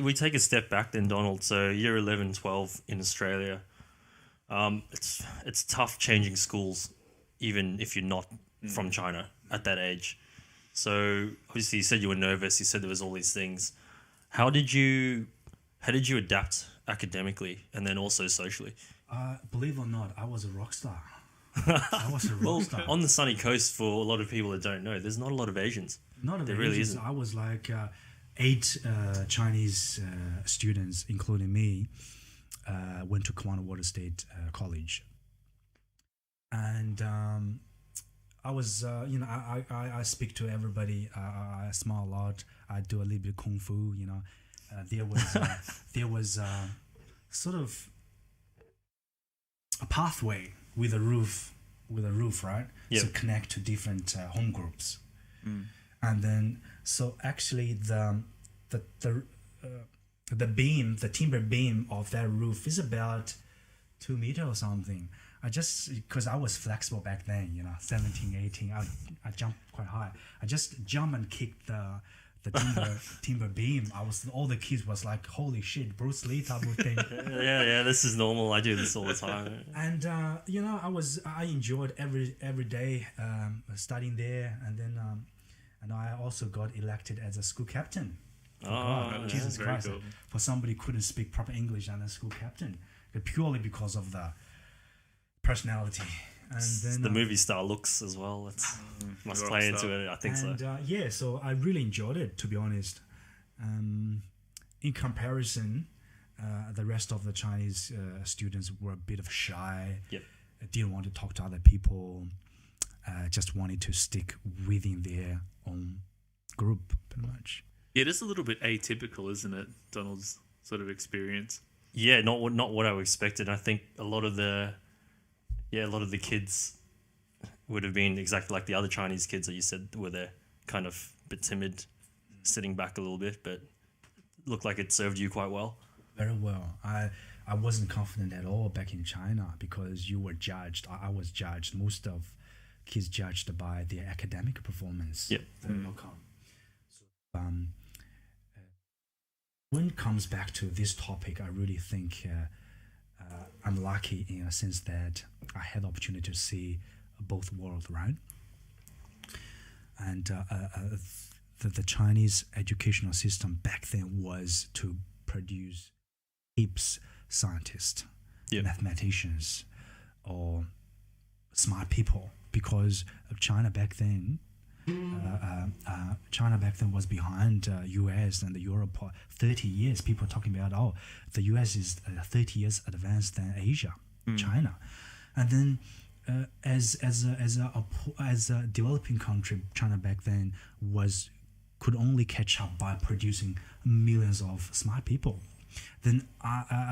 We take a step back then, Donald. So year 11, 12 in Australia, it's tough changing schools, even if you're not from China at that age. So obviously, you said you were nervous. You said there was all these things. How did you how did you adapt academically and then also socially? Believe it or not, I was a rock star. I was a rock Well, star. on the sunny coast, for a lot of people that don't know, there's not a lot of Asians. Not of There really ages. isn't. I was like eight Chinese students, including me, went to Kawana State College, and I was, I speak to everybody. I smile a lot. I do a little bit of kung fu. There was there was sort of a pathway with a roof, right? Yep. To connect to different home groups. And then so actually the beam, the timber beam of that roof is about 2 meters or something. I just, because I was flexible back then, 17, 18, I jumped quite high. I just jumped and kicked the timber beam. All the kids was like, holy shit, Bruce Lee type of thing. Yeah, this is normal. I do this all the time. And I enjoyed every day studying there, and then and I also got elected as a school captain. Jesus very Christ! cool. For somebody who couldn't speak proper English and a school captain, purely because of the personality. And then The movie star looks as well. It's must Rock play star. into it. I think so. and so I really enjoyed it, to be honest. In comparison, the rest of the Chinese students were a bit of shy. Yep. Didn't want to talk to other people. Just wanted to stick within their own group, pretty much. It is a little bit atypical, isn't it? Donald's sort of experience. Yeah, not what I expected. I think a lot of the kids would have been exactly like the other Chinese kids that you said were there, kind of a bit timid, sitting back a little bit, but looked like it served you quite well. Very well. I wasn't confident at all back in China because you were judged. I was judged. Most of kids judged by their academic performance. Yep. The outcome. So, when it comes back to this topic, I really think I'm lucky in a sense that I had the opportunity to see both worlds, right? And the Chinese educational system back then was to produce heaps scientists, Yep. mathematicians, or smart people, because of China back then. China back then was behind US and Europe 30 years. People talking about, the US is 30 years advanced than Asia, China, and then as a developing country, China back then could only catch up by producing millions of smart people. Then,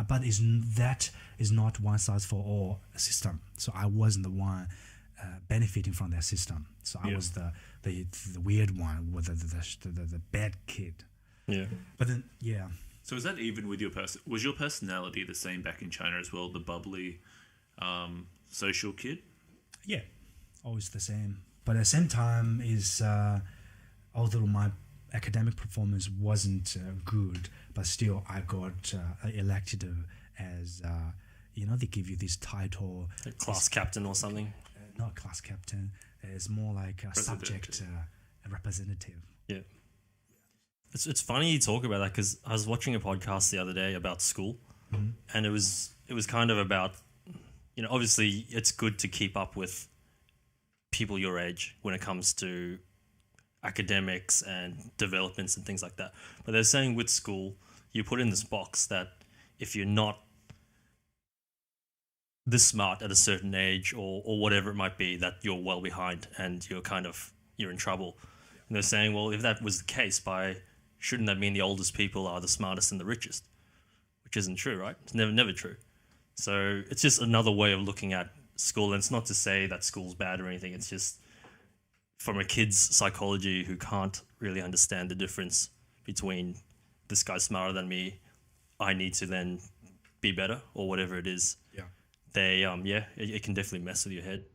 but that is not one size for all system. So I wasn't the one benefiting from that system. So I was the weird one, with the bad kid. Yeah. But then, yeah, So is that even with your was your personality the same back in China as well? The bubbly, social kid? yeah, always the same. But at the same time, although my academic performance wasn't good, but still I got elected as they give you this title, A class captain or something. not class captain. It's more like a subject representative. Yeah. It's funny you talk about that because I was watching a podcast the other day about school, and it was kind of about, obviously it's good to keep up with people your age when it comes to academics and developments and things like that. But they're saying with school, you put in this box that if you're not this smart at a certain age or whatever it might be, that you're well behind and you're in trouble. And they're saying, well, if that was the case, shouldn't that mean the oldest people are the smartest and the richest? Which isn't true, right? It's never true. So it's just another way of looking at school. And it's not to say that school's bad or anything. It's just from a kid's psychology who can't really understand the difference between this guy's smarter than me, I need to then be better or whatever it is. Yeah. They, it can definitely mess with your head.